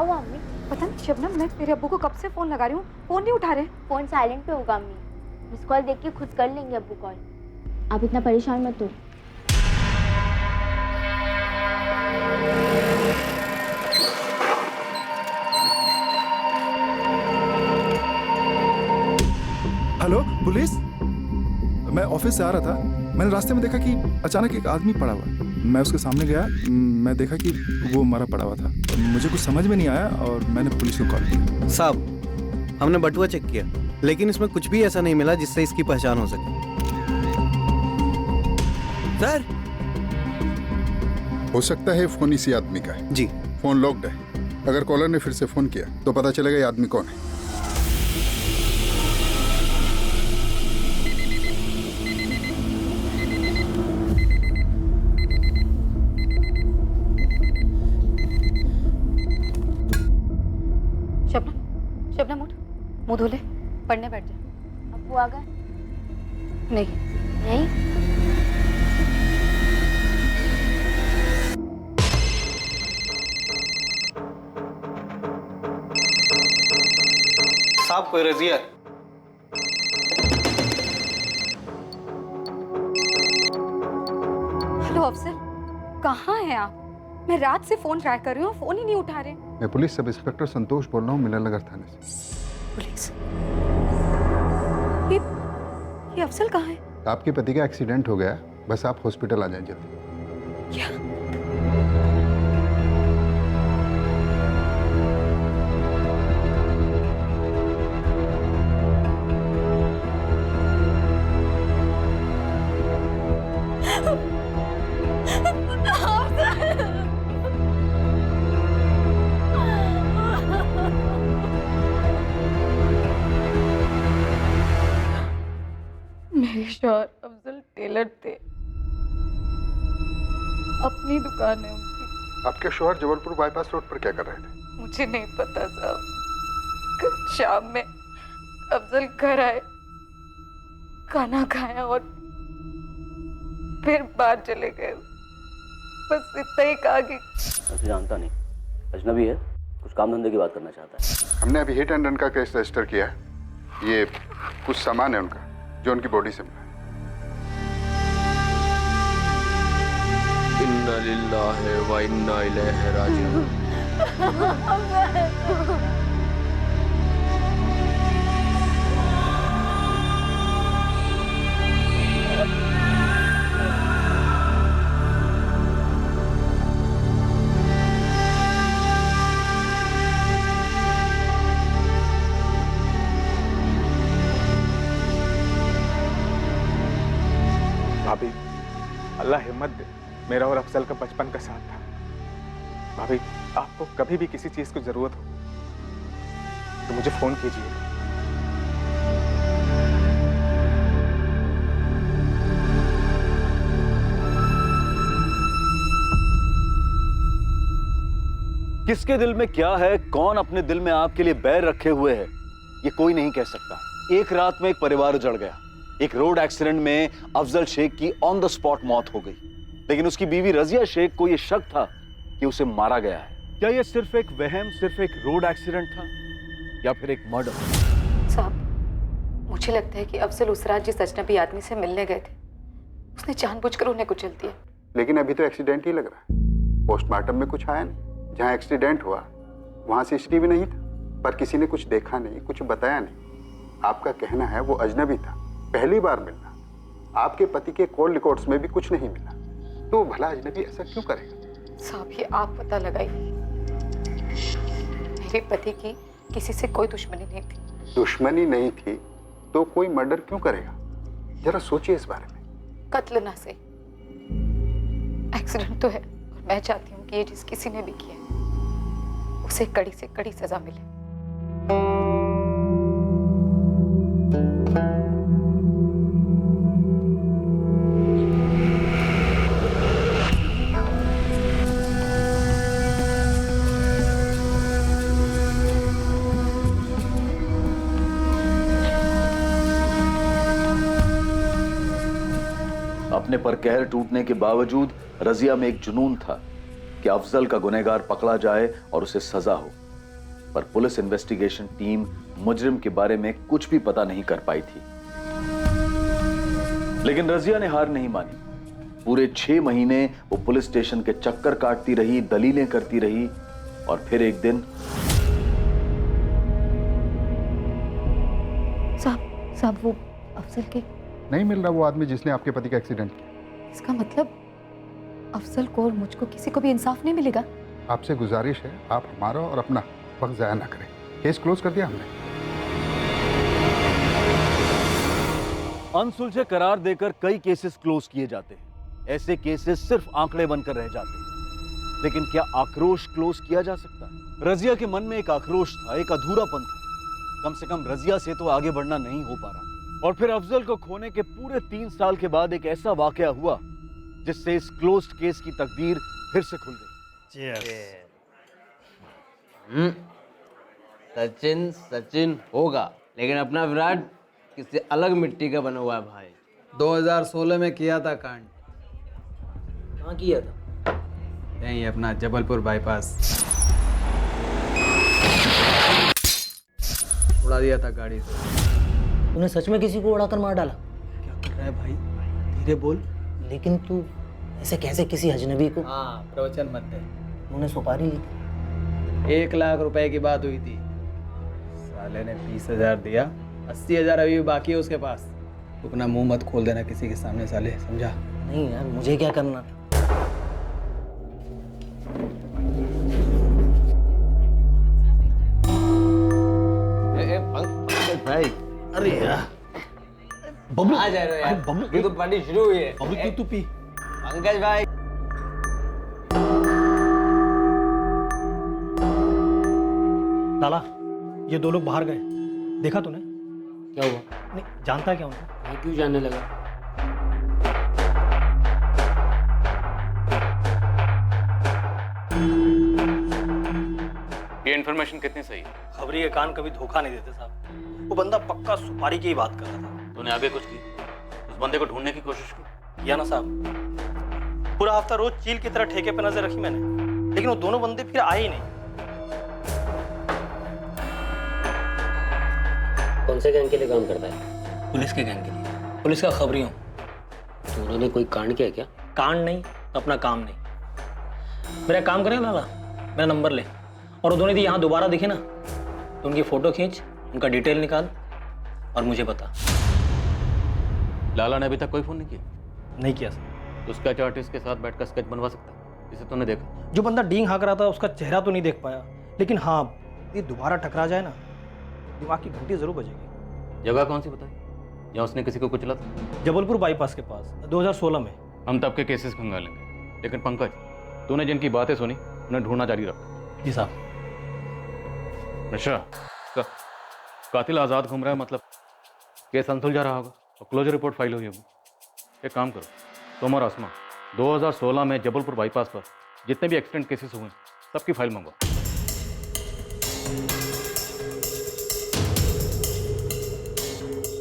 हुआ अम्मी? पता नहीं शबनम, मैं तेरे अब्बू को कब से फोन लगा रही हूँ, फोन नहीं उठा रहे। फोन साइलेंट पे होगा अम्मी, मिस कॉल देख के खुद कर लेंगे अब्बू कॉल। आप इतना परेशान मत हो। हेलो पुलिस, मैं ऑफिस से आ रहा था। मैंने रास्ते में देखा कि अचानक एक आदमी पड़ा हुआ है। मैं उसके सामने गया, मैं देखा कि वो मरा पड़ा हुआ था। मुझे कुछ समझ में नहीं आया और मैंने पुलिस को कॉल किया। साहब, हमने बटुआ चेक किया लेकिन इसमें कुछ भी ऐसा नहीं मिला जिससे इसकी पहचान हो सके। सर, हो सकता है फोन इसी आदमी का है। जी। फोन लॉक्ड है। अगर कॉलर ने फिर से फोन किया तो पता चलेगा ये आदमी कौन है। शबनम, शबनम उठ, मुंह धो ले, पढ़ने बैठ जा। अब्बू आ गए? नहीं। नहीं? साहब, कोई रजिया? हेलो अफजल, कहाँ हैं आप? मैं रात से फोन ट्राई कर रही हूँ, फोन ही नहीं उठा रहे। मैं पुलिस सब इंस्पेक्टर संतोष बोल रहा हूँ, मिलन नगर थाने से। पुलिस? ये अफजल कहाँ है? आपके पति का एक्सीडेंट हो गया, बस आप हॉस्पिटल आ जाएं जल्दी। क्या? मेरे शौहर अफजल टेलर थे, अपनी दुकान है उनकी। आपके शौहर जबलपुर बाईपास रोड पर क्या कर रहे थे? मुझे नहीं पता साहब। कल शाम में अफजल घर आए, खाना खाया और फिर बाहर चले गए। बस इतना ही कहा कि मैं जानता नहीं, अजनबी है, कुछ काम धंधे की बात करना चाहता है। हमने अभी हिट एंड रन का केस रजिस्टर किया है। ये कुछ सामान है उनका जो उनकी बॉडी से मिला। इन्ना लिल्लाहि व इन्ना इलैहि राजिऊन। भाभी, अल्लाह हिम्मत दे। मेरा और अफजल का बचपन का साथ था। भाभी, आपको कभी भी किसी चीज की जरूरत हो तो मुझे फोन कीजिए। किसके दिल में क्या है, कौन अपने दिल में आपके लिए बैर रखे हुए है, ये कोई नहीं कह सकता। एक रात में एक परिवार उजड़ गया। एक रोड एक्सीडेंट में अफजल शेख की ऑन द स्पॉट मौत हो गई, लेकिन उसकी बीवी रजिया शेख को यह शक था कि उसे मारा गया है। क्या यह सिर्फ एक वहम, सिर्फ एक रोड एक्सीडेंट था या फिर एक मर्डर? साहब, मुझे लगता है कि अफजल उस रात जिस अजनबी आदमी से मिलने गए थे, उसने जानबूझकर उन्हें कुचल दिया। लेकिन अभी तो एक्सीडेंट ही लग रहा है। पोस्टमार्टम में कुछ आया नहीं। जहाँ एक्सीडेंट हुआ वहाँ सीसीटीवी नहीं था, पर किसी ने कुछ देखा नहीं, कुछ बताया नहीं। आपका कहना है वो अजनबी था, पहली बार मिलना। आपके पति के कॉल रिकॉर्ड्स में भी कुछ नहीं मिला, तो भला अजनबी ऐसा क्यों करेगा? साहब, ये आप पता लगाइए। मेरे पति की किसी से कोई दुश्मनी नहीं थी। दुश्मनी नहीं थी तो कोई मर्डर क्यों करेगा? जरा सोचिए इस बारे में। कत्ल ना सही, एक्सीडेंट तो है, और मैं चाहती हूँ कि ये जिस किसी ने भी किया है उसे कड़ी से कड़ी सजा मिले। अपने पर कहर टूटने के बावजूद रजिया में एक जुनून था कि अफजल का गुनहगार पकड़ा जाए और उसे सजा हो। पर पुलिस इन्वेस्टिगेशन टीम मुजरिम के बारे में कुछ भी पता नहीं कर पाई थी। लेकिन रजिया ने हार नहीं मानी। पूरे 6 महीने वो पुलिस स्टेशन के चक्कर काटती रही, दलीलें करती रही, और फिर एक दिन साहब वो अफजल के नहीं मिल रहा वो आदमी जिसने आपके पति का एक्सीडेंट किया। इसका मतलब अफजल को और मुझको किसी को भी इंसाफ नहीं मिलेगा। आपसे गुजारिश है आप हमारा और अपना वक्त जाया ना करें। केस क्लोज कर दिया हमने। अनसुलझे करार देकर कई केसेस क्लोज किए जाते हैं। ऐसे केसेस सिर्फ आंकड़े बनकर रह जाते हैं। लेकिन क्या आक्रोश क्लोज किया जा सकता है? रजिया के मन में एक आक्रोश था, एक अधूरापन था। कम से कम रजिया से तो आगे बढ़ना नहीं हो पा रहा। और फिर अफजल को खोने के पूरे 3 साल के बाद एक ऐसा वाकया हुआ जिससे इस क्लोज्ड केस की तकदीर फिर से खुल गई। सचिन सचिन होगा, लेकिन अपना विराट किसी अलग मिट्टी का बना हुआ है भाई। 2016 में किया था कांड। कहाँ किया था? यही अपना जबलपुर बाईपास। उड़ा दिया था गाड़ी से। तूने सच में किसी को उड़ाकर मार डाला? क्या कर रहा है भाई, धीरे बोल। लेकिन तू ऐसे कैसे किसी अजनबी को? हाँ, प्रवचन मत दे। तूने सुपारी ली थी? 1 लाख रुपए की बात हुई थी। साले ने 20,000 दिया, 80,000 अभी भी बाकी है उसके पास। तू अपना मुंह मत खोल देना किसी के सामने साले, समझा? नहीं यार, मुझे क्या करना? भाई अरे यार बबलू आ जा रहे हो यार। बबलू ये तो पार्टी शुरू हुई है। बबलू तू पी। पंकज भाई लाला, ये 2 लोग बाहर गए, देखा तूने? क्या हुआ? नहीं जानता क्या उनको? मैं क्यों जानने लगा? ये इन्फॉर्मेशन कितनी सही है? खबरी के कान कभी धोखा नहीं देते साहब। वो बंदा पक्का सुपारी की ही बात कर रहा था। तूने आगे कुछ की? उस बंदे को ढूंढने की कोशिश की? किया ना साहब, पूरा हफ्ता रोज चील की तरह ठेके पे नजर रखी मैंने, लेकिन वो दोनों बंदे फिर आए ही नहीं। कौन से गैंग के लिए काम करता है? पुलिस के गैंग के लिए, पुलिस का खबरी हूँ। तो उन्होंने कोई कांड किया क्या? कांड नहीं, अपना काम नहीं। मेरा काम करें लाला, मेरा नंबर ले, और वो दोनों यदि यहाँ दोबारा दिखे ना तो उनकी फोटो खींच, उनका डिटेल निकाल और मुझे बता। लाला ने अभी तक कोई फोन नहीं किया? नहीं किया सर। तो स्केच आर्टिस्ट के साथ बैठकर स्केच बनवा सकता है, जिसे तूने देखा। जो बंदा डींग हाँक रहा था उसका चेहरा तो नहीं देख पाया, लेकिन हाँ ये दोबारा टकरा जाए ना, दिमाग की घंटी जरूर बजेगी। जगह कौन सी बताई जहाँ उसने किसी को कुचला था? जबलपुर बाईपास के पास 2016 में। हम तब के केसेस खंगालेंगे, लेकिन पंकज तूने जिनकी बातें सुनी उन्हें ढूंढना जारी रख। जी साहब। अच्छा, कातिल आज़ाद घूम रहा है, मतलब केस अनसुलझा रहा होगा और क्लोजर रिपोर्ट फाइल हुई होगी। एक काम करो, तुम और आसमा 2016 में जबलपुर बाईपास पर जितने भी एक्सीडेंट केसेस हुए सबकी फाइल मंगवाओ।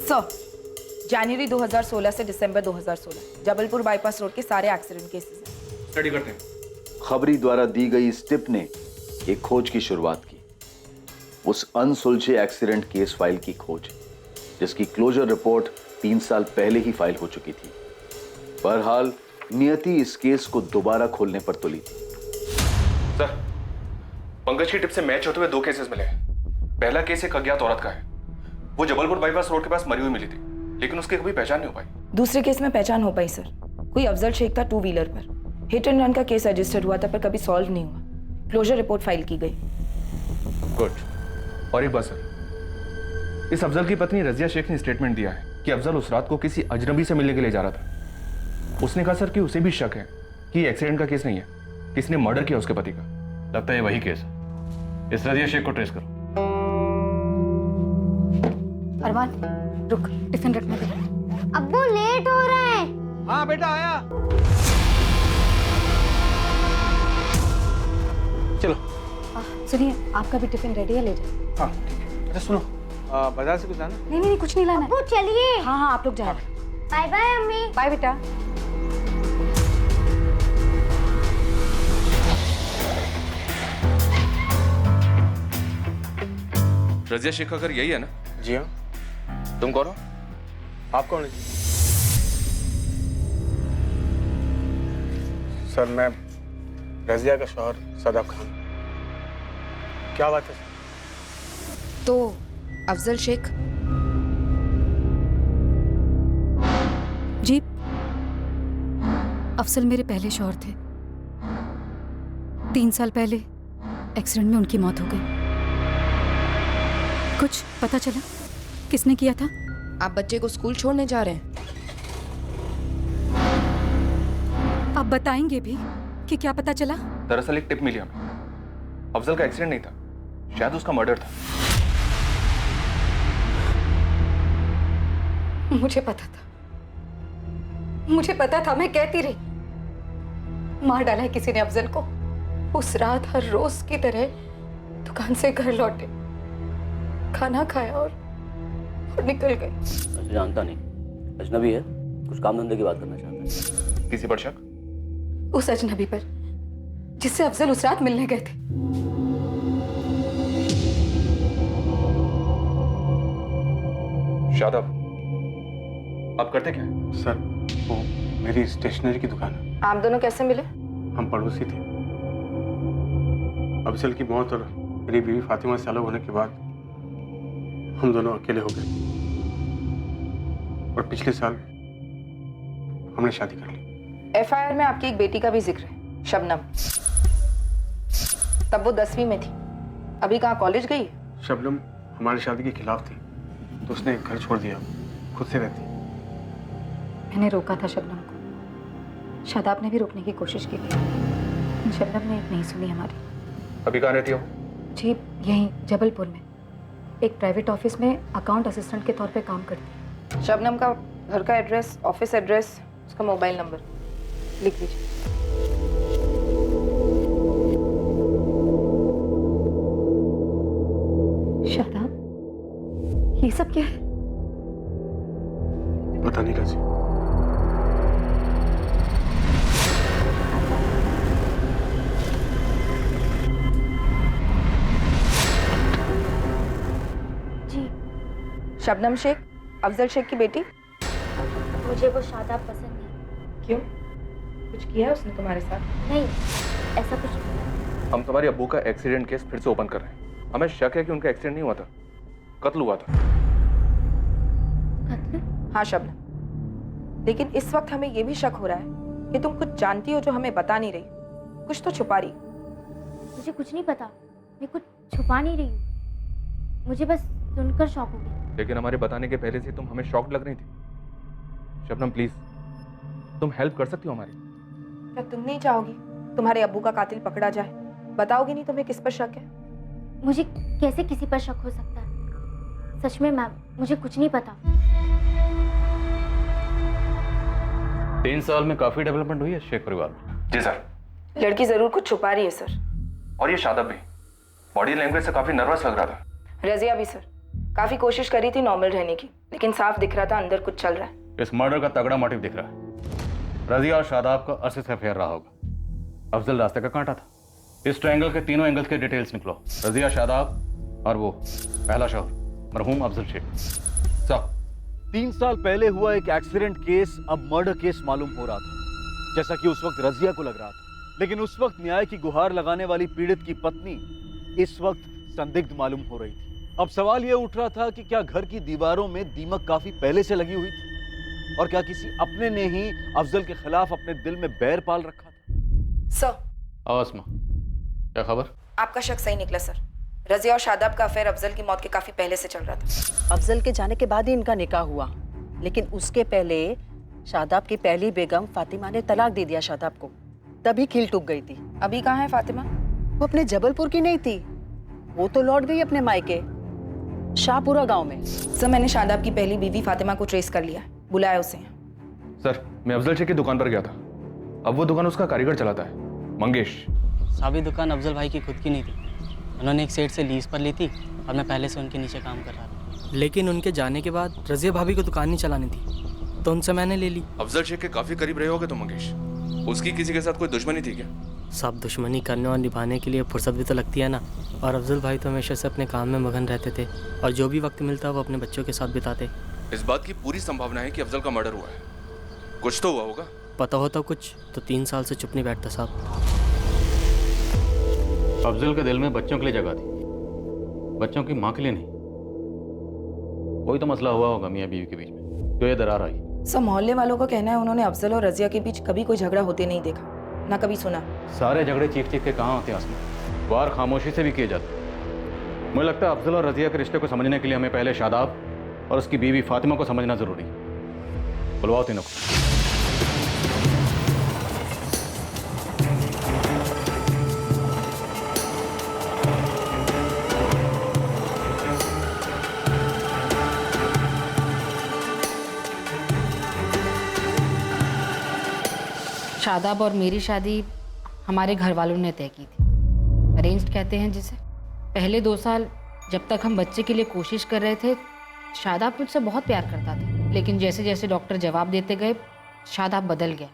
सर, जनवरी 2016 से दिसंबर 2016 जबलपुर बाईपास रोड के सारे एक्सीडेंट केसेस हैं। स्टडी करते हैं। खबरी द्वारा दी गई इस टिप ने एक खोज की शुरुआत की, उस अनसुलझे एक्सीडेंट केस फाइल की खोज जिसकी क्लोजर रिपोर्ट 3 साल पहले ही फाइल हो चुकी थी। बहरहाल नियति इस केस को दोबारा खोलने पर तुली थी। सर, पंकज की टिप से मैच होते हुए 2 केसेस मिले हैं। पहला केस एक अज्ञात औरत का है, वो जबलपुर बाईपास रोड के पास मरी हुई मिली थी, लेकिन उसकी कभी पहचान नहीं हो पाई। दूसरे केस में पहचान हो पाई सर। कोई अफजल शेख था 2 व्हीलर पर। हिट एंड रन का केस रजिस्टर्ड हुआ था पर कभी सॉल्व नहीं हुआ। क्लोजर रिपोर्ट फाइल की गई। गुड। और एक बात सर, इस अफजल की पत्नी रजिया शेख ने स्टेटमेंट दिया है कि अफजल उस रात को किसी अजनबी से मिलने के लिए जा रहा था। उसने कहा सर कि उसे भी शक है कि एक्सीडेंट का केस नहीं है, किसने मर्डर किया उसके पति का। लगता है वही केस है। इस रजिया शेख को ट्रेस करो। अरमान, रुक, टिफिन रखने दे। अब्बू लेट हो रहा है। हाँ बेटा आया। चलो। सुनिए, आपका भी टिफिन रेडी है, ले जाओ। हाँ ठीक है। अच्छा सुनो, बाजार से कुछ लाना? नहीं, कुछ नहीं लाना। अब्बू चलिए। हाँ, आप लोग जाओ। बाय बाय अम्मी। बाय बेटा। रजिया शेख का घर यही है ना? जी हाँ। तुम कौन हो? आप कौन है? सर मैं रजिया का शौहर सदाब खान। क्या बात है? तो अफजल शेख जी, अफजल मेरे पहले शौहर थे। 3 साल पहले एक्सीडेंट में उनकी मौत हो गई। कुछ पता चला किसने किया था? आप बच्चे को स्कूल छोड़ने जा रहे हैं? आप बताएंगे भी कि क्या पता चला? दरअसल एक टिप मिली हमें। अफजल का एक्सीडेंट नहीं था, शायद उसका मर्डर था। मुझे पता था, मुझे पता था, मैं कहती रही। मार डाला है किसी ने अफजल को। उस रात हर रोज की तरह दुकान से घर लौटे, खाना खाया और निकल गए। वैसे जानता नहीं, अजनबी है, कुछ काम धंधे की बात करना चाहता है। किसी पर शक? उस अजनबी पर जिससे अफजल उस रात मिलने गए थे। शादाब, आप करते क्या हैं? सर वो मेरी स्टेशनरी की दुकान है। आप दोनों कैसे मिले? हम पड़ोसी थे। अफजल की मौत और मेरी बीवी फातिमा से अलग होने के बाद हम दोनों अकेले हो गए और पिछले साल हमने शादी कर ली। एफआईआर में आपकी एक बेटी का भी जिक्र है, शबनम। तब वो 10वीं में थी, अभी कहाँ कॉलेज गई? शबनम हमारी शादी के खिलाफ थी, तो उसने घर छोड़ दिया, खुद से रहती। मैंने रोका था शबनम को। शादाब ने भी रोकने की कोशिश की थी। शबनम ने एक नहीं सुनी हमारी। अभी कहाँ रहती हो? जी यहीं जबलपुर में, एक प्राइवेट ऑफिस में अकाउंट असिस्टेंट के तौर पे काम करती है। शबनम का घर का एड्रेस, ऑफिस एड्रेस, उसका मोबाइल नंबर लिख दीजिए। शादाब, ये सब क्या है? पता नहीं रजी। शबनम शेख, अफजल शेख की बेटी। मुझे वो शादाब पसंद नहीं। क्यों? कुछ किया है उसने तुम्हारे साथ? नहीं, ऐसा कुछ नहीं। हम तुम्हारे अब्बू का एक्सीडेंट केस फिर से ओपन कर रहे हैं। हमें शक है कि उनका एक्सीडेंट नहीं हुआ था, कत्ल हुआ था। कत्ल? हाँ शबनम, लेकिन इस वक्त हमें यह भी शक हो रहा है कि तुम कुछ जानती हो जो हमें बता नहीं रही, कुछ तो छुपा रही। मुझे कुछ नहीं पता, मैं कुछ छुपा नहीं रही हूँ। मुझे बस सुनकर शौक हो गया। लेकिन हमारे बताने के पहले से तुम हमें शॉक लग रही थी। शबनम प्लीज, तुम हेल्प कर सकती हो हमारी? क्या तुम नहीं चाहोगी तुम्हारे अब्बू का कातिल पकड़ा जाए? बताओगी नहीं तुम्हें किस पर शक है? मुझे कैसे किसी पर शक हो सकता है? सच में मैम, मुझे कुछ नहीं पता। 3 साल में काफी डेवलपमेंट हुई है शेख परिवार में। जी सर। लड़की जरूर कुछ छुपा रही है सर। और ये शादाब भी बॉडी लैंग्वेज से काफी नर्वस लग रहा था। रजिया भी सर, काफी कोशिश करी थी नॉर्मल रहने की, लेकिन साफ दिख रहा था अंदर कुछ चल रहा है। इस मर्डर का तगड़ा मोटिव दिख रहा है। रजिया और शादाब का अरसे से अफेयर रहा होगा। अफजल रास्ते का कांटा था। इस ट्रायंगल के तीनों एंगल्स के डिटेल्स निकलो। रजिया, शादाब और वो पहला शौहर मरहूम अफजल शेख। साहब, 3 साल पहले हुआ एक एक्सीडेंट केस अब मर्डर केस मालूम हो रहा था, जैसा कि उस वक्त रजिया को लग रहा था। लेकिन उस वक्त न्याय की गुहार लगाने वाली पीड़ित की पत्नी इस वक्त संदिग्ध मालूम हो रही थी। अब सवाल यह उठ रहा था कि क्या घर की दीवारों में दीमक काफी पहले से लगी हुई थी और क्या किसी अपने ने ही अफजल के खिलाफ अपने दिल में बैर पाल रखा था? सर, आसमा, क्या खबर? आपका शक सही निकला सर। रजिया और शादाब का अफेयर अफजल की मौत के काफी पहले से चल रहा था। अफजल के जाने के बाद ही इनका निकाह हुआ, लेकिन उसके पहले शादाब की पहली बेगम फातिमा ने तलाक दे दिया शादाब को, तभी खिल टूट गई थी। अभी कहाँ है फातिमा? वो अपने जबलपुर की नहीं थी, वो तो लौट गई अपने मायके शाहपुरा गांव में। सर, मैंने शादाब की पहली बीवी फातिमा को ट्रेस कर लिया, बुलाया उसे। सर, मैं अफजल शेख की दुकान पर गया था। अब वो दुकान उसका कारीगर चलाता है, मंगेश। साबित दुकान अफजल भाई की खुद की नहीं थी, उन्होंने एक सेठ से लीज पर ली थी और मैं पहले से उनके नीचे काम कर रहा था। लेकिन उनके जाने के बाद रजिया भाभी को दुकान नहीं चलानी थी, तो उनसे मैंने ले ली। अफजल शेख के काफी करीब रहे होगे तुम मंगेश। उसकी किसी के साथ कोई दुश्मनी थी क्या? साहब, दुश्मनी करने और निभाने के लिए फुर्सत भी तो लगती है ना। और अफजल भाई तो हमेशा से अपने काम में मगन रहते थे और जो भी वक्त मिलता वो अपने बच्चों के साथ बिताते। इस बात की पूरी संभावना है कि अफजल का मर्डर हुआ है। कुछ तो हुआ होगा। पता होता कुछ तो 3 साल से चुप नहीं बैठता साहब। अफजल के दिल में बच्चों के लिए जगह थी, बच्चों की माँ के लिए नहीं। कोई तो मसला हुआ होगा मियाँ बीवी के बीच में, जो ये दरार आई। सब मोहल्ले वालों का कहना है उन्होंने अफजल और रजिया के बीच कभी कोई झगड़ा होते नहीं देखा, ना कभी सुना। सारे झगड़े चीख चीख के कहाँ होते हैं आसमान, वार खामोशी से भी किए जाते हैं। मुझे लगता है अफजल और रजिया के रिश्ते को समझने के लिए हमें पहले शादाब और उसकी बीवी फातिमा को समझना जरूरी है। बुलवाओ तीनों को। शादाब और मेरी शादी हमारे घर वालों ने तय की थी। अरेंज्ड कहते हैं जिसे। पहले 2 साल जब तक हम बच्चे के लिए कोशिश कर रहे थे, शादाब मुझसे बहुत प्यार करता था। लेकिन जैसे जैसे डॉक्टर जवाब देते गए, शादाब बदल गया।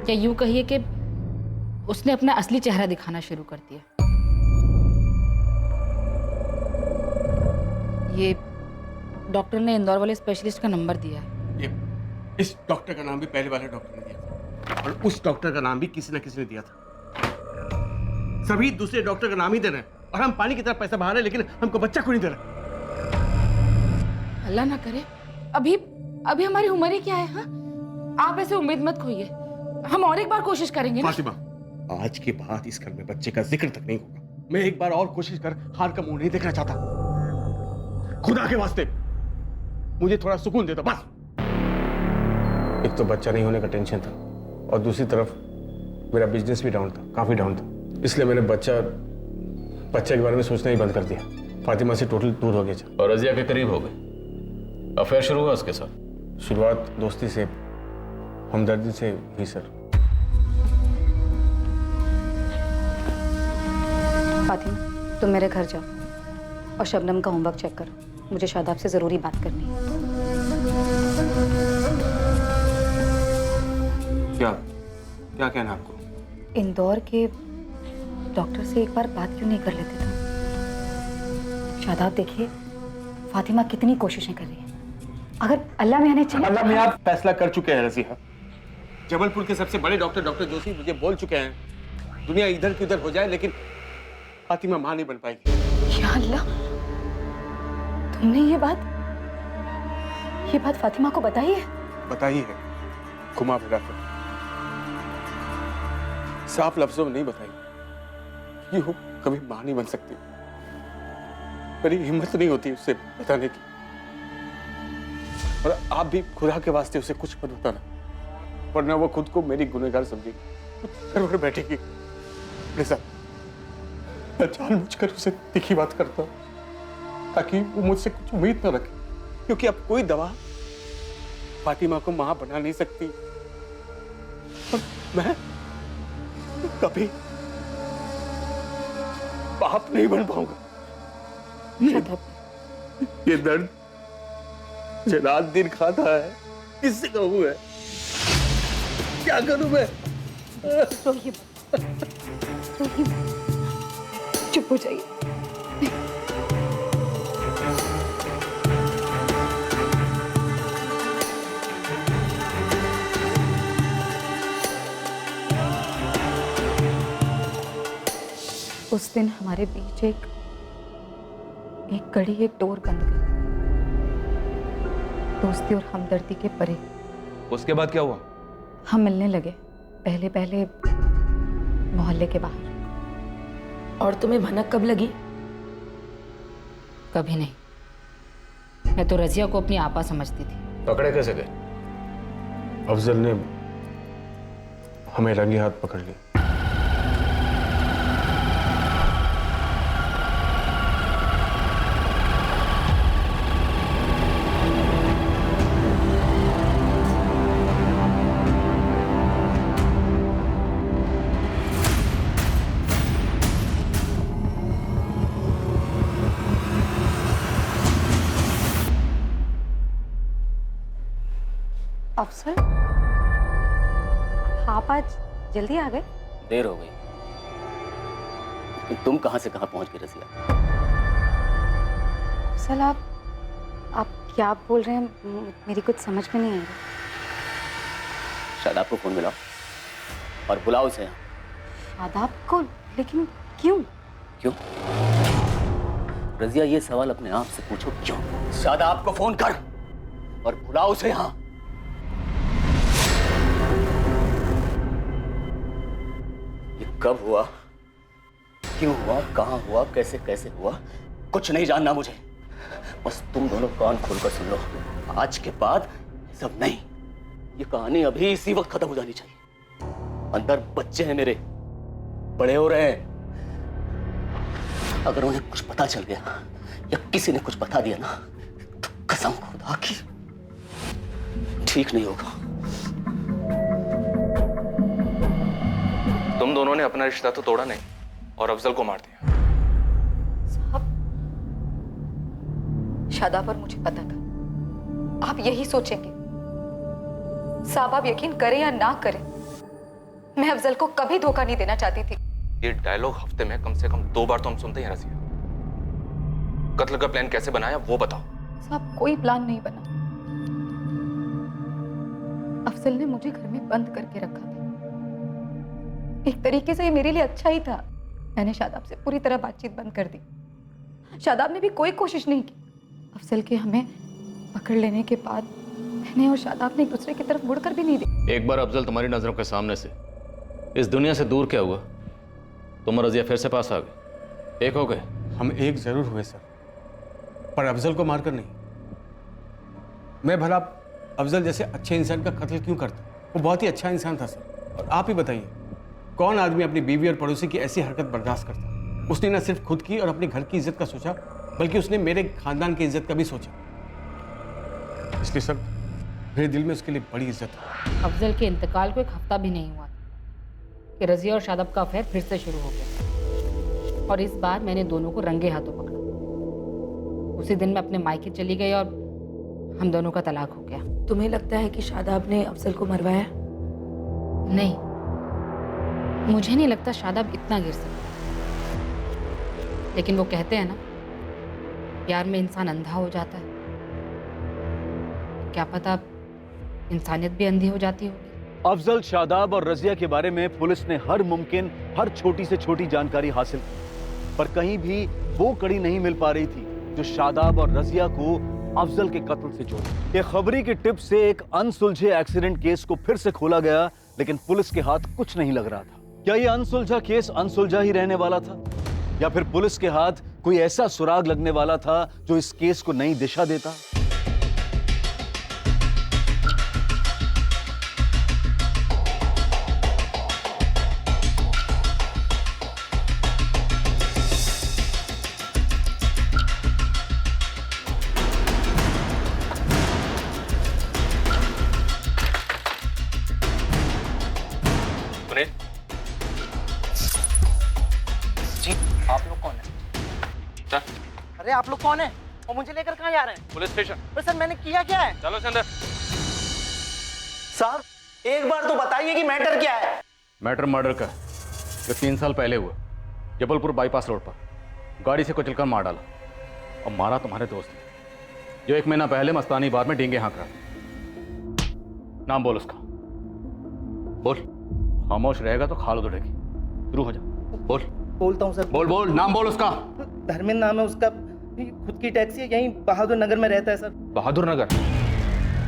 या यूं कहिए कि उसने अपना असली चेहरा दिखाना शुरू कर दिया। ये डॉक्टर ने इंदौर वाले स्पेशलिस्ट का नंबर दिया है। इस डॉक्टर का नाम भी पहले वाले डॉक्टर ने दिया था और उस डॉक्टर का नाम भी किसी न किसी ने दिया था। सभी दूसरे डॉक्टर का नाम ही दे रहे हैं और हम पानी की तरह पैसा बहा रहे हैं, लेकिन हमको बच्चा क्यों नहीं दे रहा? अल्लाह ना करे, अभी हमारी उम्र ही क्या है? हाँ, आप ऐसे उम्मीद मत खोइए, हम और एक बार कोशिश करेंगे ना। फातिमा, आज के बाद इस घर में बच्चे का जिक्र तक नहीं होगा। मैं एक बार और कोशिश कर हार का मुंह नहीं देखना चाहता। खुदा के वास्ते मुझे थोड़ा सुकून दे दो बस। एक तो बच्चा नहीं होने का टेंशन था और दूसरी तरफ मेरा बिजनेस भी डाउन था, काफी डाउन था। इसलिए मैंने बच्चे के बारे में सोचना ही बंद कर दिया। फातिमा से टोटल दूर हो गया। और रजिया के करीब हो गए। अफेयर शुरू हुआ उसके साथ? शुरुआत दोस्ती से, हमदर्दी से ही सर। फातिमा, तुम मेरे घर जाओ और शबनम का होमवर्क चेक करो। मुझे शादाब से जरूरी बात करनी है। क्या कहना आपको? इंदौर के डॉक्टर से एक बार बात क्यों नहीं कर लेते तुम? शादाब, देखिए फातिमा कितनी कोशिशें कर रही है। अगर अल्लाह में आने चाहिए। अल्लाह में आप फैसला कर चुके हैं रज़िया। जबलपुर के सबसे बड़े डॉक्टर जोशी मुझे बोल चुके हैं, दुनिया इधर की उधर हो जाए लेकिन फातिमा मां नहीं बन पाएगी। या अल्लाह, तुमने ये बात फातिमा को बताई है? बताई है, घुमा फिरा कर, साफ लफ्जों में नहीं बताई। वो कभी मां नहीं बन सकती। मेरी हिम्मत नहीं होती उससे बताने की। और आप भी खुदा के वास्ते उसे कुछ मत बताना, वरना वो खुद को मेरी गुनहगार समझेगी, घर पर बैठेगी। मैं जानबूझकर उसे तीखी बात करता हूं ताकि वो मुझसे कुछ उम्मीद न रखे, क्योंकि अब कोई दवा फातिमा को मां बना नहीं सकती। और मैं कभी बाप नहीं बन पाऊंगा। ये दर्द मुझे रात दिन खाता है, किससे कहूं मैं? क्या करूं मैं? चुप हो जाइए। उस दिन हमारे बीच एक कड़ी, एक डोर बंद गई, दोस्ती और हमदर्दी के परे। उसके बाद क्या हुआ? हम मिलने लगे, पहले मोहल्ले के बाहर। और तुम्हें भनक कब लगी? कभी नहीं। मैं तो रजिया को अपनी आपा समझती थी। पकड़े कैसे गए? अफजल ने हमें रंगे हाथ पकड़ लिया। अफसर, आप आज जल्दी आ गए? देर हो गई। लेकिन तुम कहां से कहां पहुंच गई रजिया? अफजल, आप क्या बोल रहे हैं? मेरी कुछ समझ में नहीं आ रही। शादाब को फोन मिलाओ और बुलाओ उसे यहाँ। शादाब को? लेकिन क्यों? क्यों? रजिया, ये सवाल अपने आप से पूछो, क्यों? शादाब को फोन कर और बुलाओ उसे यहाँ। ये कब हुआ, क्यों हुआ, कहां हुआ, कैसे कैसे हुआ, कुछ नहीं जानना मुझे। बस तुम दोनों कान खोलकर सुन लो। आज के बाद सब नहीं, ये कहानी अभी इसी वक्त खत्म हो जानी चाहिए। अंदर बच्चे हैं मेरे, बड़े हो रहे हैं। अगर उन्हें कुछ पता चल गया या किसी ने कुछ बता दिया ना, तो कसम खुदा की ठीक नहीं होगा। तुम दोनों ने अपना रिश्ता तो तोड़ा नहीं और अफजल को मार दिया। शादाब, और मुझे पता था आप यही सोचेंगे। साहब, आप यकीन करें या ना करें, मैं अफजल को कभी धोखा नहीं देना चाहती थी। ये डायलॉग हफ्ते में कम से कम 2 बार तो हम सुनते हैं रजिया। कत्ल का प्लान कैसे बनाया वो बताओ। साहब, कोई प्लान नहीं बना। अफजल ने मुझे घर में बंद करके रखा था। एक तरीके से ये मेरे लिए अच्छा ही था। मैंने शादाब से पूरी तरह बातचीत बंद कर दी। शादाब ने भी कोई कोशिश नहीं की। अफजल के हमें पकड़ लेने के बाद मैंने और शादाब ने एक दूसरे की तरफ मुड़कर भी नहीं देखा। एक बार अफजल तुम्हारी नजरों के सामने से इस दुनिया से दूर क्या हुआ? तुम और रजिया फिर से पास आ गए, एक हो गए। हम एक जरूर हुए सर, पर अफजल को मारकर नहीं। मैं भला अफजल जैसे अच्छे इंसान का कत्ल क्यों करता? वो बहुत ही अच्छा इंसान था सर। और आप ही बताइए, कौन आदमी अपनी बीवी और पड़ोसी की ऐसी हरकत बर्दाश्त करता? उसने न सिर्फ खुद की और अपने घर की इज्जत का सोचा, बल्कि उसने मेरे खानदान की इज्जत का भी सोचा। इसलिए सर, मेरे दिल में उसके लिए बड़ी इज्जत है। अफजल के इंतकाल को 1 हफ्ता भी नहीं हुआ कि रजिया और शादाब का अफेयर फिर से शुरू हो गया। और इस बार मैंने दोनों को रंगे हाथों पकड़ा। उसी दिन मैं अपने मायके चली गई और हम दोनों का तलाक हो गया। तुम्हें लगता है कि शादाब ने अफजल को मरवाया? नहीं, मुझे नहीं लगता शादाब इतना गिर सकता। लेकिन वो कहते हैं ना, प्यार में इंसान अंधा हो जाता है। क्या पता इंसानियत भी अंधी हो जाती होगी। अफजल, शादाब और रजिया के बारे में पुलिस ने हर मुमकिन, हर छोटी से छोटी जानकारी हासिल की, पर कहीं भी वो कड़ी नहीं मिल पा रही थी जो शादाब और रजिया को अफजल के कत्ल से जोड़े। ये खबरी की टिप से एक अनसुलझे एक्सीडेंट केस को फिर से खोला गया, लेकिन पुलिस के हाथ कुछ नहीं लग रहा था। क्या ये अनसुलझा केस अनसुलझा ही रहने वाला था, या फिर पुलिस के हाथ कोई ऐसा सुराग लगने वाला था जो इस केस को नई दिशा देता? जी, आप लोग कौन है? अरे आप लोग कौन है और मुझे लेकर कहाँ जा रहे हैं? Police station. पर सर, मैंने किया क्या है? चलो अंदर। साहब, एक बार तो बताइए कि मैटर क्या है? मैटर मर्डर का है, जो 3 साल पहले हुआ, जबलपुर बाईपास रोड पर। गाड़ी से कुचलकर मार डाला, और मारा तुम्हारे दोस्त ने, जो 1 महीना पहले मस्तानी बार में डींगे हाँक रहा। नाम बोल उसका, बोल। खामोश रहेगा तो खाल उधड़ेगी। शुरू हो जा, बोल। बोलता हूँ सर। बोल बोल, नाम बोल उसका। धर्मेंद्र नाम है उसका, खुद की टैक्सी है, यहीं बहादुर नगर में रहता है सर। बहादुर नगर?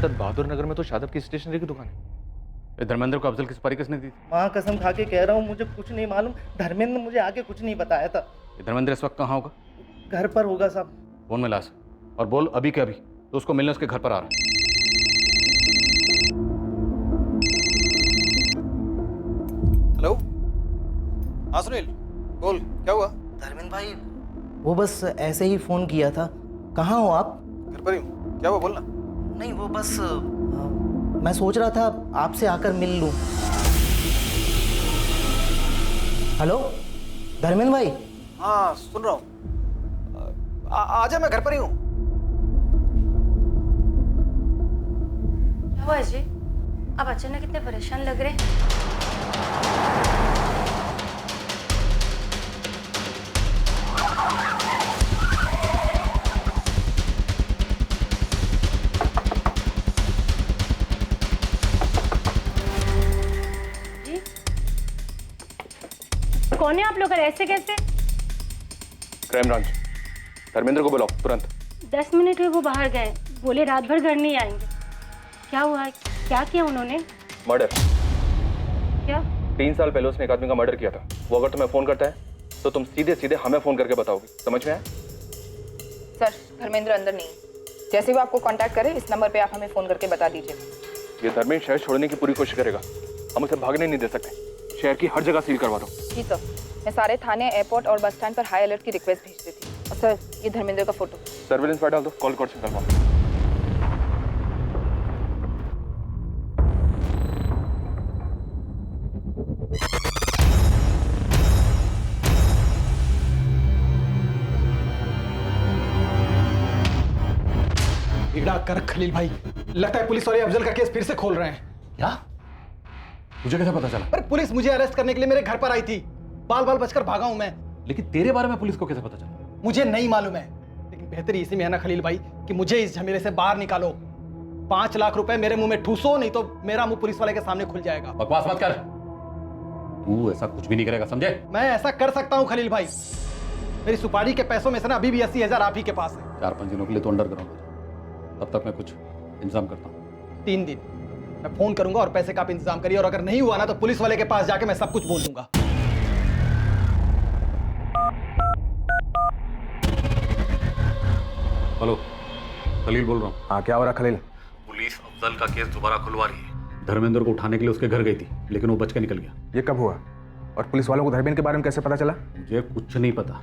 सर, बहादुर नगर में तो शादाब की स्टेशनरी की दुकान है। धर्मेंद्र को अफजल की सुपारी किसने दी थी? माँ कसम खा के कह रहा हूँ, मुझे कुछ नहीं मालूम। धर्मेंद्र ने मुझे आगे कुछ नहीं बताया था। धर्मेंद्र इस वक्त कहाँ होगा? घर पर होगा साहब। फोन में ला से, और बोल अभी के अभी तो उसको मिलने उसके घर पर आ रहा है। हेलो, हाँ सुनील, बोल, क्या हुआ? धर्मेंद्र भाई, वो बस ऐसे ही फोन किया था। कहाँ हो आप? घर पर ही हूँ। क्या हुआ, बोलना। नहीं, वो बस मैं सोच रहा था आपसे आकर मिल लूं। हेलो धर्मेंद्र भाई। हाँ, सुन रहा हूँ। आजा, मैं घर पर ही हूँ। क्या हुआ जी? आप अचानक इतने परेशान लग रहे हैं। कौन है आप लोग? ऐसे कैसे? क्राइम ब्रांच, धर्मेंद्र को बुलाओ तुरंत। 10 मिनट में वो बाहर गए, बोले रात भर घर नहीं आएंगे। क्या हुआ है? क्या किया उन्होंने? मर्डर। क्या? 3 साल पहले उसने एक आदमी का मर्डर किया था। वो अगर तुम्हें फोन करता है तो तुम सीधे सीधे हमें फोन करके बताओगी, समझ में आया? सर, धर्मेंद्र अंदर नहीं है। जैसे वो आपको कांटेक्ट करे, इस नंबर पे आप हमें फोन करके बता दीजिए। ये धर्मेंद्र शहर छोड़ने की पूरी कोशिश करेगा, हम उसे भागने नहीं दे सकते। शहर की हर जगह सील करवा दो। जी सर, मैं सारे थाने, एयरपोर्ट और बस स्टैंड पर हाई अलर्ट की रिक्वेस्ट भेज देती हूँ। और सर, ये धर्मेंद्र का फोटो। सर्विलेंस पर डाल दो, कॉल से निकलवाओ। बिगड़ा कर खलील भाई, लगता है पुलिस वाले अफजल का केस फिर से खोल रहे हैं। क्या? मुझे कैसे पता चला? पर पुलिस मुझे अरेस्ट करने के लिए मेरे घर पर आई थी। बाल बाल बचकर भागा हूं मैं। लेकिन तेरे बारे में पुलिस को कैसे पता चला? मुझे नहीं मालूम है, लेकिन बेहतरी इसी में है ना खलील भाई कि मुझे इस झमेले से बाहर निकालो। 5 लाख रुपए मेरे मुंह में ठूसो, नहीं तो मेरा मुंह पुलिस वाले के सामने खुल जाएगा। बकवास मत कर, तू ऐसा कुछ भी नहीं करेगा, समझे? मैं ऐसा कर सकता हूँ खलील भाई। मेरी सुपारी के पैसों में से ना अभी भी 80,000 आप ही के पास है। 4-5 दिनों के लिए तो अंडरग्राउंड हो जाए, तब तक मैं कुछ इंतजाम करता हूँ। 3 दिन मैं फोन करूंगा और पैसे का आप इंतजाम करिए, और अगर नहीं हुआ ना तो पुलिस वाले के पास जाके मैं सब कुछ बोल दूंगा। हेलो, खलील बोल रहा हूँ। हाँ, क्या हो रहा खलील? पुलिस अफजल का केस दोबारा खुलवा रही है। धर्मेंद्र को उठाने के लिए उसके घर गई थी, लेकिन वो बच के निकल गया। ये कब हुआ? और पुलिस वालों को धर्मेंद्र के बारे में कैसे पता चला? मुझे कुछ नहीं पता।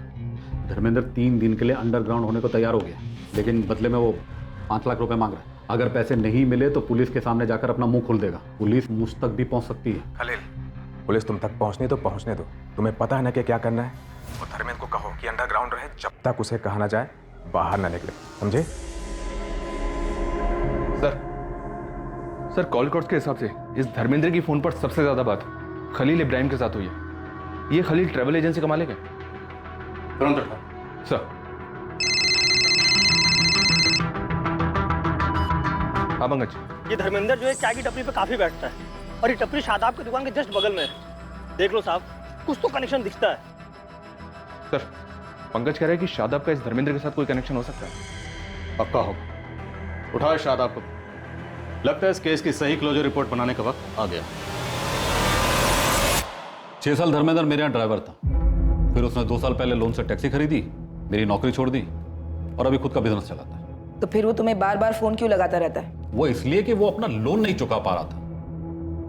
धर्मेंद्र 3 दिन के लिए अंडरग्राउंड होने को तैयार हो गया, लेकिन बदले में वो 5 लाख रुपए मांग रहा है। अगर पैसे नहीं मिले तो पुलिस के सामने जाकर अपना मुंह खोल देगा। पुलिस मुझ तक भी पहुंच सकती है। खलील, पुलिस तुम तक पहुंचनी तो पहुंचने दो। तुम्हें पता है ना कि क्या करना है। और धर्मेंद्र को कहो कि अंडरग्राउंड रहे, जब तक उसे कहा ना जाए बाहर ना निकले, समझे? सर, कॉल कोर्ट्स के हिसाब से इस धर्मेंद्र की फोन पर सबसे ज्यादा बात खलील इब्राहिम के साथ हुई है। ये खलील ट्रैवल एजेंसी का मालिक है। तुरंत उठा। सर। हाँ पंकज, ये धर्मेंद्र जो है चाय की टपरी पे काफी बैठता है, और ये टपरी शादाब की दुकान के जस्ट बगल में है। देख लो साहब, कुछ तो कनेक्शन दिखता है। सर, पंकज कह रहा है कि शादाब का इस धर्मेंद्र के साथ कोई कनेक्शन हो सकता है। पक्का होगा। उठाओ शादाब को। लगता है इस केस की सही क्लोजर रिपोर्ट बनाने का वक्त आ गया। 6 साल धर्मेंद्र मेरे यहाँ ड्राइवर था, फिर उसने 2 साल पहले लोन से टैक्सी खरीदी, मेरी नौकरी छोड़ दी और अभी खुद का बिजनेस चलाता है। तो फिर वो तुम्हें बार बार फोन क्यों लगाता रहता है? वो इसलिए कि वो अपना लोन नहीं चुका पा रहा था,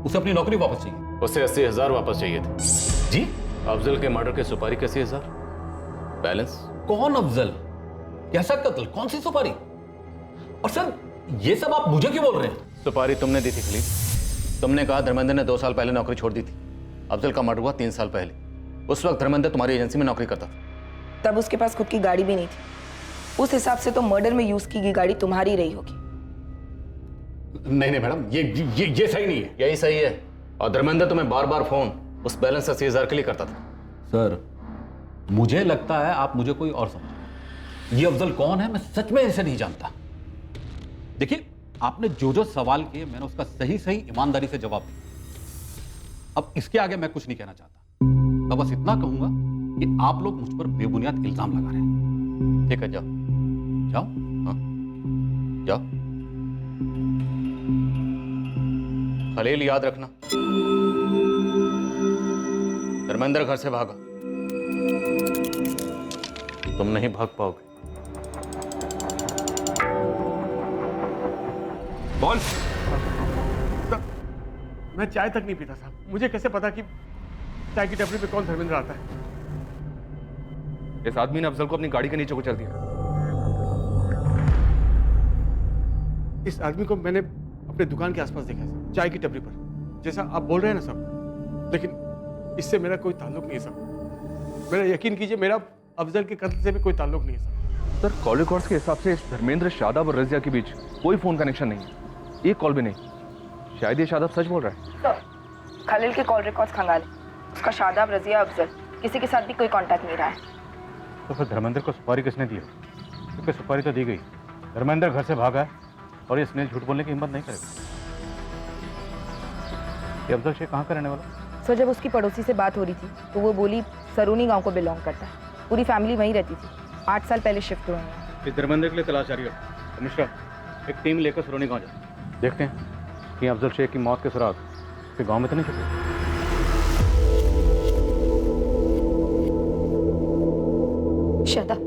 उसे अपनी नौकरी वापस चाहिए। उसे 80,000 वापस चाहिए थे। जी? अफजल के मर्डर की सुपारी 80,000 बैलेंस। कौन अफजल? कैसा कत्ल? कौन सी सुपारी? और सर, ये सब आप मुझे क्यों बोल रहे हैं? सुपारी तुमने दी थी खलील। तुमने कहा धर्मेंद्र ने 2 साल पहले नौकरी छोड़ दी थी। अफजल का मर्डर हुआ 3 साल पहले। उस वक्त धर्मेंद्र तुम्हारी एजेंसी में नौकरी करता था। तब उसके पास खुद की गाड़ी भी नहीं थी। उस हिसाब से तो मर्डर में यूज की गई गाड़ी तुम्हारी रही होगी। नहीं मैडम, ये सही नहीं है। यही सही है। और धर्मेंद्र तुम्हें बार बार फोन उस बैलेंस 80,000 के लिए करता था। सर, मुझे लगता है आप मुझे कोई और समझ। ये अफजल कौन है, मैं सच में इसे नहीं जानता। देखिए, आपने जो सवाल किए मैंने उसका सही ईमानदारी से जवाब दिया। अब इसके आगे मैं कुछ नहीं कहना चाहता। मैं बस इतना कहूंगा कि आप लोग मुझ पर बेबुनियाद इल्जाम लगा रहे हैं। ठीक है, जाओ जाओ। हाँ जाओ। खलील, याद रखना, धर्मेंद्र घर से भागा, तुम नहीं भाग पाओगे। बोल। मैं चाय तक नहीं पीता साहब, मुझे कैसे पता कि चाय की टपरी पे कौन धर्मेंद्र आता है? इस आदमी ने अफजल को अपनी गाड़ी के नीचे कुचल दिया। इस आदमी को मैंने अपने दुकान के आसपास देखा है, चाय की टपरी पर, जैसा आप बोल रहे हैं ना साहब। लेकिन इससे मेरा कोई ताल्लुक नहीं है साहब। मेरा यकीन कीजिए, मेरा अफजल के कत्ल से भी कोई ताल्लुक नहीं है साहब। सर, कॉल रिकॉर्ड्स के हिसाब से धर्मेंद्र, शादाब और रजिया के बीच कोई फोन कनेक्शन नहीं है, एक कॉल भी नहीं। शायद ये शादाब सच बोल रहा है। तो खलील के कॉल रिकॉर्ड्स खंगाले, उसका शादाब, रजिया, अफजल किसी के साथ भी कोई कांटेक्ट नहीं रहा है। तो फिर धर्मेंद्र को सुपारी किसने दी? क्योंकि सुपारी तो दी गई। धर्मेंद्र घर से भागा है और ये स्नेह झूठ बोलने की हिम्मत नहीं करेगा। ये अफजल शेख कहाँ का रहने वाला? सर जब उसकी पड़ोसी से बात हो रही थी तो वो बोली सरूनी गांव को बिलोंग करता है, पूरी फैमिली वहीं रहती थी, 8 साल पहले शिफ्ट हुए हैं। इस धर्मेंद्र के लिए तलाश जारी रखो। मिश्रा, एक टीम लेकर सरोनी गांव जाओ, देखते हैं कि अफजल शेख की मौत के सुराग के गांव में तो नहीं छुपे। शादाब,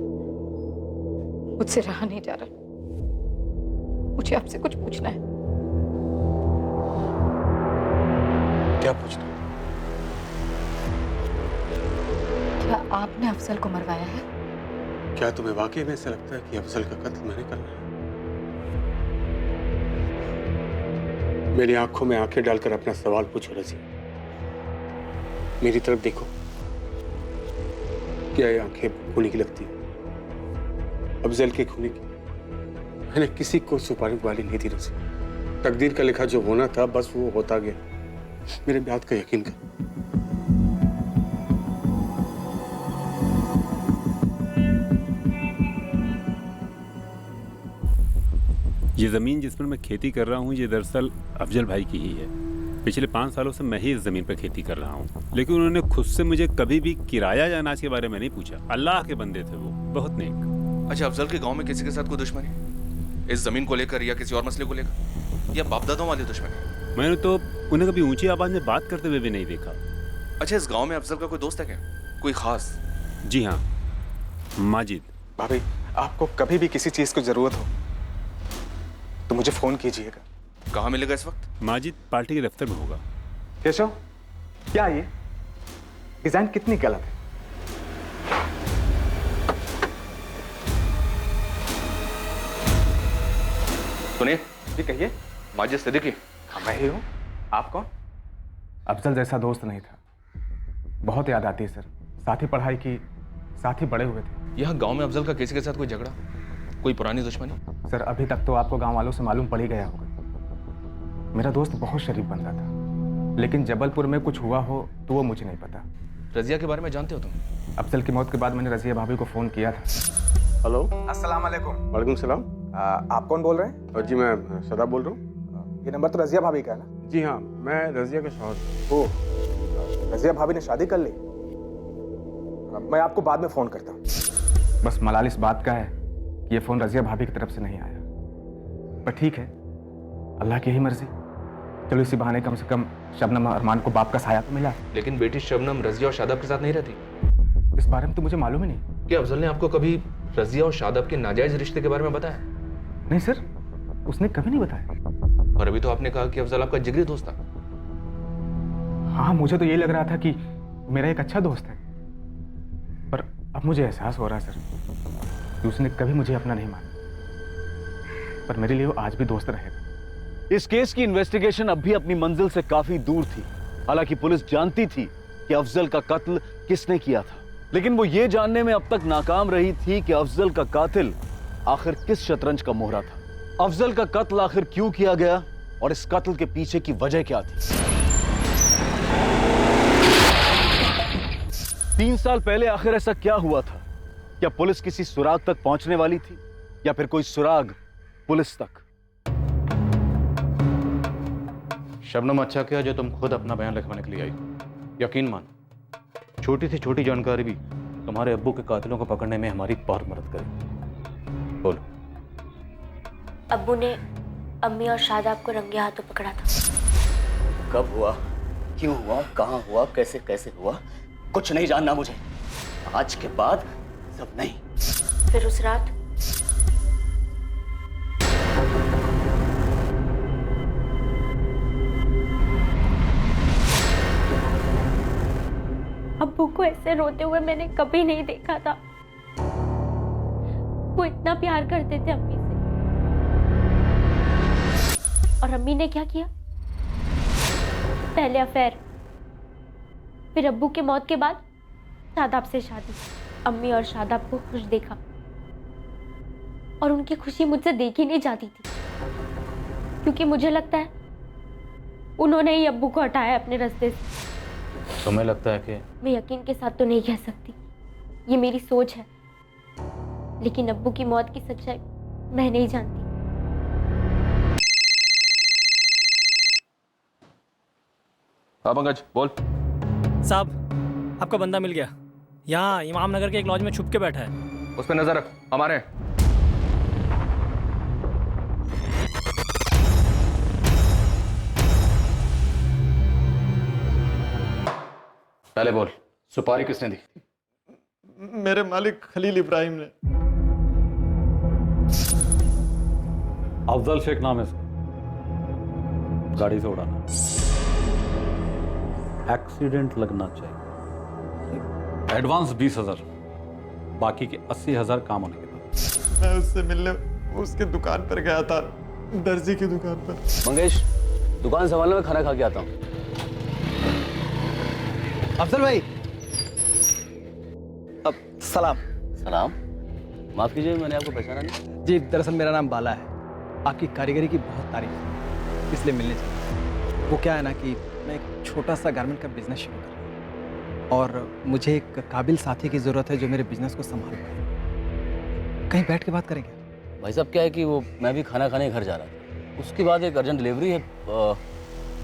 मुझसे रहा नहीं जा रहा, मुझे आपसे कुछ पूछना है। क्या पूछना? क्या आपने अफजल को मरवाया है? क्या तुम्हें वाकई में ऐसा लगता है कि अफजल का कत्ल मैंने करना है? मेरी आंखों में आंखें डालकर अपना सवाल पूछो रज़िया। मेरी तरफ देखो, क्या ये आंखें खूनी की लगती है? अफजल के खूनी की मैंने किसी को सुपारी वाली नहीं थी रज़िया। तकदीर का लिखा जो होना था बस वो होता गया। मेरे बात का यकीन कर। ये ज़मीन जिस पर मैं खेती कर रहा हूँ ये दरअसल अफजल भाई की ही है। पिछले 5 सालों से मैं ही इस ज़मीन पर खेती कर रहा हूँ, लेकिन उन्होंने खुद से मुझे कभी भी किराया या अनाज के बारे में नहीं पूछा। अल्लाह के बंदे थे वो, बहुत नेक। अच्छा, अफजल के गांव में किसी के साथ कोई दुश्मनी इस जमीन को लेकर या किसी और मसले को लेकर, या बाप दादाओं वाली दुश्मनी? मैंने तो उन्हें कभी ऊंची आवाज में बात करते हुए भी नहीं देखा। अच्छा, इस गांव में अफजल का कोई दोस्त है क्या, कोई खास? जी हाँ, माजिद। भाभी, आपको कभी भी किसी चीज की जरूरत हो तो मुझे फोन कीजिएगा। कहाँ मिलेगा इस वक्त? माजिद पार्टी के दफ्तर में होगा। केशव, क्या ये डिजाइन कितनी गलत है? सुनिए जी, कहिए। माजिद सिद्दीकी। हाँ, मैं ही हूँ। आप कौन? अफजल जैसा दोस्त नहीं था, बहुत याद आती है सर। साथ ही पढ़ाई की, साथ ही बड़े हुए थे। यहाँ गांव में अफजल का किसी के साथ कोई झगड़ा, कोई पुरानी दुश्मनी? सर अभी तक तो आपको गांव वालों से मालूम पड़ ही गया होगा। मेरा दोस्त बहुत शरीफ बंदा था, लेकिन जबलपुर में कुछ हुआ हो तो वो मुझे नहीं पता। रजिया के बारे में जानते हो तुम? अफजल की मौत के बाद मैंने रजिया भाभी को फ़ोन किया था। हेलो, अस्सलाम वालेकुम। वालेकुम सलाम। आप कौन बोल रहे हैं? जी, मैं शादाब बोल रहा हूँ। ये नंबर तो रजिया भाभी का है ना? जी हाँ, मैं रजिया का शौहर। ओह, रजिया भाभी ने शादी कर ली? मैं आपको बाद में फ़ोन करता हूँ। बस मलाल इस बात का है कि ये फ़ोन रजिया भाभी की तरफ से नहीं आया, पर ठीक है, अल्लाह की ही मर्जी। चलो इसी बहाने कम से कम शबनम और अरमान को बाप का साया तो मिला। लेकिन बेटी शबनम रजिया और शादाब के साथ नहीं रहती। इस बारे में तो मुझे मालूम ही नहीं। क्या अफजल ने आपको कभी रजिया और शादाब के नाजायज रिश्ते के बारे में बताया? नहीं सर, उसने कभी नहीं बताया। और अभी तो आपने कहा कि अफजल आपका जिगरी दोस्त था। हाँ, मुझे तो ये लग रहा था कि मेरा एक अच्छा दोस्त है, पर अब मुझे एहसास हो रहा है सर कि उसने कभी मुझे अपना नहीं माना, पर मेरे लिए वो आज भी दोस्त रहेगा। इस केस की इन्वेस्टिगेशन अब भी अपनी मंजिल से काफी दूर थी। हालांकि पुलिस जानती थी कि अफजल का कत्ल किसने किया था, लेकिन वो ये जानने में अब तक नाकाम रही थी कि अफजल का कातिल आखिर किस शतरंज का मोहरा था। अफजल का कत्ल आखिर क्यों किया गया और इस कत्ल के पीछे की वजह क्या थी? 3 साल पहले आखिर ऐसा क्या हुआ था? क्या पुलिस किसी सुराग तक पहुंचने वाली थी या फिर कोई सुराग पुलिस तक? शबनम, अच्छा किया जो तुम खुद अपना बयान लिखवाने के लिए आई। यकीन मान, छोटी से छोटी जानकारी भी तुम्हारे अब्बू के कातिलों को पकड़ने में हमारी बहुत मदद करेगी। बोलो। अब्बू ने अम्मी और शादाब को रंगे हाथों पकड़ा था। कब हुआ, क्यों हुआ, कहाँ हुआ, कैसे कैसे हुआ, कुछ नहीं जानना मुझे। आज के बाद सब नहीं। फिर उस रात अब्बू को ऐसे रोते हुए मैंने कभी नहीं देखा था। वो इतना प्यार करते थे अम्मी से, और अम्मी ने क्या किया? पहले अफेयर, फिर अब्बू के मौत के बाद शादाब से शादी। अम्मी और शादाब को खुश देखा और उनकी खुशी मुझसे देखी नहीं जाती थी, क्योंकि मुझे लगता है उन्होंने ही अब्बू को हटाया अपने रास्ते से। तुम्हें लगता है कि? मैं यकीन के साथ तो नहीं कह सकती, ये मेरी सोच है, लेकिन अब्बू की मौत की सच्चाई मैं नहीं जानती। हाँ पंकज, बोल। साहब, आपका बंदा मिल गया। यहाँ इमाम नगर के एक लॉज में छुप के बैठा है। उस पर नजर रख, हमारे हैं। पहले बोल, सुपारी किसने दी? मेरे मालिक खलील इब्राहिम ने। अफजल शेख नाम है इसका, गाड़ी से उड़ाना, एक्सीडेंट लगना चाहिए। एडवांस 20,000, बाकी के 80,000 काम होने के बाद। मैं उससे मिलने उसके दुकान पर गया था, दर्जी की दुकान पर। मंगेश, दुकान संभालने में खाना खा के आता हूँ। अफजल भाई, अब सलाम। सलाम। माफ कीजिए, मैंने आपको पहचाना नहीं। जी, दरअसल मेरा नाम बाला है। आपकी कारीगरी की बहुत तारीफ है, इसलिए मिलने चाहिए। वो क्या है ना कि मैं एक छोटा सा गारमेंट का बिजनेस शुरू कर रहा हूँ और मुझे एक काबिल साथी की ज़रूरत है जो मेरे बिजनेस को संभाल पाए। कहीं बैठ के बात करेंगे? भाई साहब, क्या है कि वो मैं भी खाना खाने घर जा रहा था, उसके बाद एक अर्जेंट डिलीवरी है,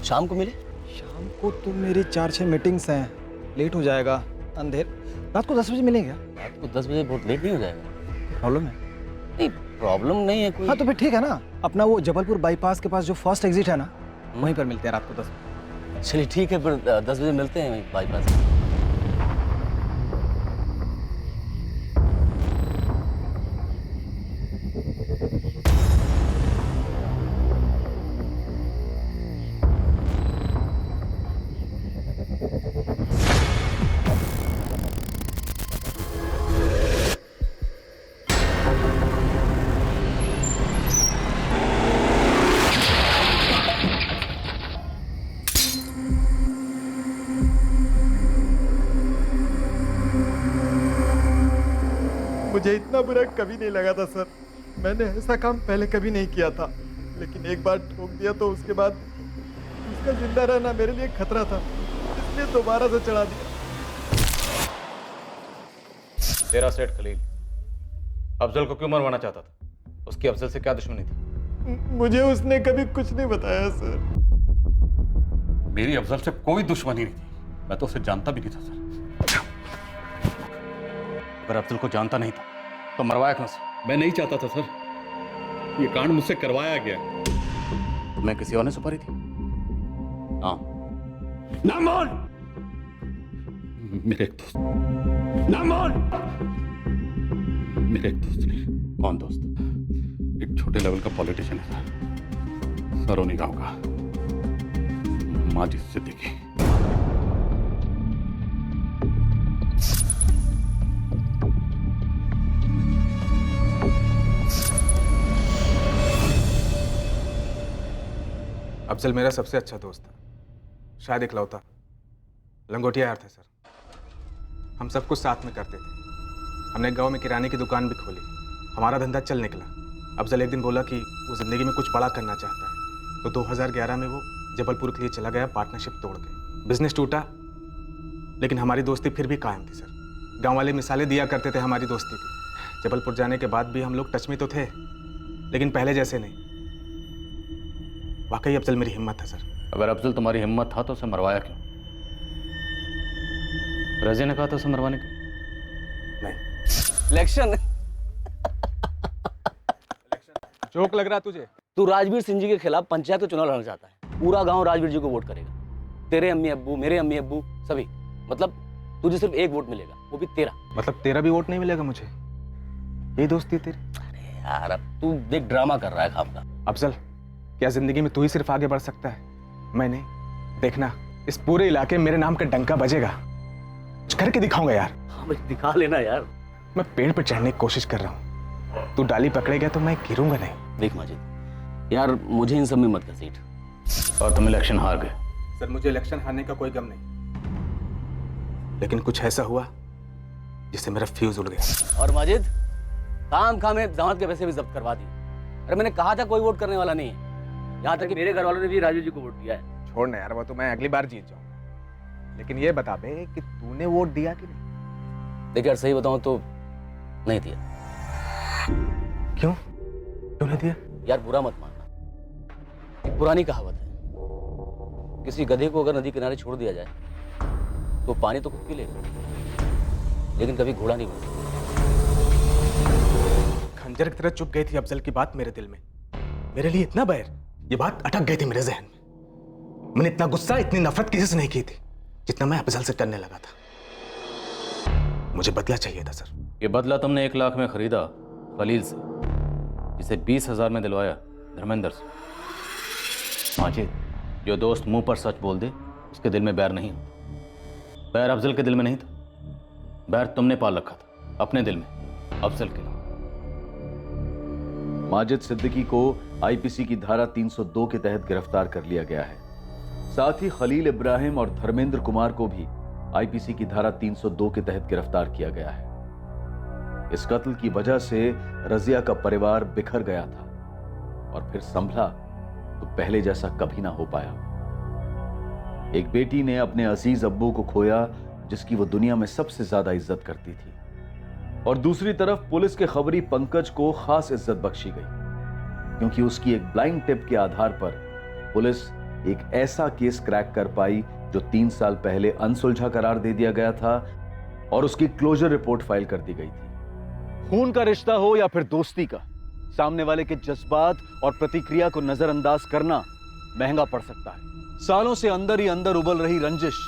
शाम को मिले। शाम को तो मेरी 4-6 मीटिंग्स हैं, लेट हो जाएगा। अंधेर रात को 10 बजे मिलेंगे? रात को 10 बजे बहुत लेट नहीं हो जाएगा? प्रॉब्लम है? नहीं, प्रॉब्लम नहीं है कोई। हाँ तो फिर ठीक है ना, अपना वो जबलपुर बाईपास के पास जो फर्स्ट एग्जिट है ना, वहीं पर मिलते हैं रात को 10 बजे। चलिए ठीक है, फिर 10 बजे मिलते हैं वहीं बाईपास। मुझे इतना बुरा कभी नहीं लगा था सर। मैंने ऐसा काम पहले कभी नहीं किया था, लेकिन एक बार ठोक दिया तो उसके बाद उसका जिंदा रहना मेरे लिए खतरा था, इसलिए दोबारा से चढ़ा दिया। तेरा सेठ खलील अफजल को क्यों मरवाना चाहता था? उसकी अफजल से क्या दुश्मनी थी? मुझे उसने कभी कुछ नहीं बताया सर। मेरी अफजल से कोई दुश्मनी नहीं थी, मैं तो उसे जानता भी नहीं था सर। अगर अफजल को जानता नहीं था तो मरवाया क्यों से? मैं नहीं चाहता था सर, ये कांड मुझसे करवाया गया। मैं किसी और ने सुपारी थी? हाँ। ना मान! मेरे एक दोस्त, ना मान! मेरे एक दोस्त ने। कौन दोस्त? एक छोटे लेवल का पॉलिटिशियन है सर, सरोनी गांव का, माजिद सिद्दीकी। अफजल मेरा सबसे अच्छा दोस्त था, शायद इकलौता। लंगोटिया यार थे सर, हम सब कुछ साथ में करते थे। हमने गांव में किराने की दुकान भी खोली, हमारा धंधा चल निकला। अफजल एक दिन बोला कि वो ज़िंदगी में कुछ बड़ा करना चाहता है, तो 2011 में वो जबलपुर के लिए चला गया, पार्टनरशिप तोड़ के। बिजनेस टूटा, लेकिन हमारी दोस्ती फिर भी कायम थी सर। गाँव वाले मिसालें दिया करते थे हमारी दोस्ती की। जबलपुर जाने के बाद भी हम लोग टच में तो थे, लेकिन पहले जैसे नहीं। वाकई अफजल मेरी हिम्मत है सर। अगर अफजल तुम्हारी हिम्मत था तो उसे मरवाया क्यों? रज़िया ने कहा था उसे मरवाने के? नहीं। इलेक्शन जोक लग रहा तुझे? तू राजवीर सिंह जी के खिलाफ पंचायत का चुनाव लड़ना चाहता है, पूरा गांव राजवीर जी को वोट करेगा। तेरे अम्मी अब्बू, मेरे अम्मी अब्बू, सभी। मतलब तुझे सिर्फ एक वोट मिलेगा, वो भी तेरा। मतलब तेरा भी वोट नहीं मिलेगा मुझे? ये दोस्ती तेरी? अरे यार, अब तू देख ड्रामा कर रहा है खाम का। अफजल, क्या जिंदगी में तू ही सिर्फ आगे बढ़ सकता है, मैं नहीं? देखना, इस पूरे इलाके में मेरे नाम का डंका बजेगा। कुछ करके दिखाऊंगा यार। हाँ भाई, दिखा लेना यार। मैं पेड़ पर चढ़ने की कोशिश कर रहा हूँ, तू डाली पकड़ेगा तो मैं गिरूंगा नहीं। देख माजिद यार, मुझे इन सब में मत घसीट। और तुम इलेक्शन हार गए। सर, मुझे इलेक्शन हारने का कोई गम नहीं, लेकिन कुछ ऐसा हुआ जिससे मेरा फ्यूज उड़ गया। और माजिद, काम में दामाद के पैसे भी जब्त करवा दिए। अरे मैंने कहा था कोई वोट करने वाला नहीं है, यहाँ तक कि मेरे घर वालों ने भी राजू जी को वोट दिया है। छोड़ ना यार, वो तो मैं अगली बार जीत जाऊंगा, लेकिन ये बता बे कि तूने वोट दिया कि नहीं? देखिए यार, सही बताऊं तो नहीं दिया। क्यों नहीं दिया? यार बुरा मत मानना, एक पुरानी कहावत है, किसी गधे को अगर नदी किनारे छोड़ दिया जाए तो पानी तो खुद पी लेगा, लेकिन कभी घोड़ा नहीं बनता। खंजर की तरह चुप गई थी अफजल की बात मेरे दिल में। मेरे लिए इतना बैर, ये बात अटक गई थी मेरे जहन में। मैंने इतना गुस्सा, इतनी नफरत किसी से नहीं की थी जितना मैं अफजल से करने लगा था। मुझे बदला चाहिए था सर। ये बदला तुमने 1 लाख में खरीदा खलील से, जिसे 20,000 में दिलवाया धर्मेंद्र से। माजिद, जो दोस्त मुंह पर सच बोल दे उसके दिल में बैर नहीं होता। बैर अफजल के दिल में नहीं था, बैर तुमने पाल रखा था अपने दिल में अफजल के लिए। माजिद सिद्दीकी को आईपीसी की धारा 302 के तहत गिरफ्तार कर लिया गया है। साथ ही खलील इब्राहिम और धर्मेंद्र कुमार को भी आईपीसी की धारा 302 के तहत गिरफ्तार किया गया है। इस कत्ल की वजह से रजिया का परिवार बिखर गया था और फिर संभला तो पहले जैसा कभी ना हो पाया। एक बेटी ने अपने अजीज अब्बू को खोया जिसकी वो दुनिया में सबसे ज्यादा इज्जत करती थी, और दूसरी तरफ पुलिस के खबरी पंकज को खास इज्जत बख्शी गई क्योंकि उसकी एक ब्लाइंड टिप के आधार पर पुलिस एक ऐसा केस क्रैक कर पाई जो 3 साल पहले अनसुलझा करार दे दिया गया था और उसकी क्लोजर रिपोर्ट फाइल कर दी गई थी। खून का रिश्ता हो या फिर दोस्ती का, सामने वाले के जज्बात और प्रतिक्रिया को नजरअंदाज करना महंगा पड़ सकता है। सालों से अंदर ही अंदर उबल रही रंजिश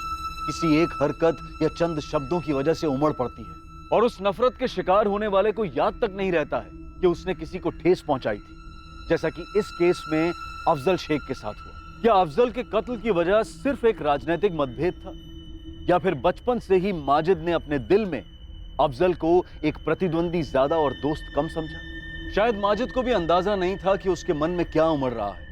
किसी एक हरकत या चंद शब्दों की वजह से उमड़ पड़ती है, और उस नफरत के शिकार होने वाले को याद तक नहीं रहता है कि उसने किसी को ठेस पहुंचाई थी, जैसा कि इस केस में अफजल शेख के साथ हुआ। क्या अफजल के कत्ल की वजह सिर्फ एक राजनीतिक मतभेद था, या फिर बचपन से ही माजिद ने अपने दिल में अफजल को एक प्रतिद्वंदी ज्यादा और दोस्त कम समझा? शायद माजिद को भी अंदाजा नहीं था कि उसके मन में क्या उमड़ रहा है,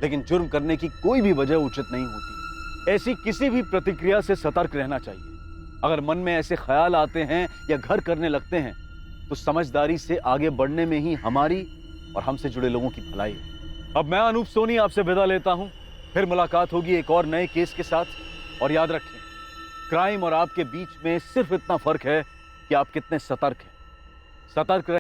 लेकिन जुर्म करने की कोई भी वजह उचित नहीं होती। ऐसी किसी भी प्रतिक्रिया से सतर्क रहना चाहिए। अगर मन में ऐसे ख्याल आते हैं या घर करने लगते हैं तो समझदारी से आगे बढ़ने में ही हमारी और हमसे जुड़े लोगों की भलाई है। अब मैं अनूप सोनी आपसे विदा लेता हूं, फिर मुलाकात होगी एक और नए केस के साथ। और याद रखें, क्राइम और आपके बीच में सिर्फ इतना फर्क है कि आप कितने सतर्क हैं। सतर्क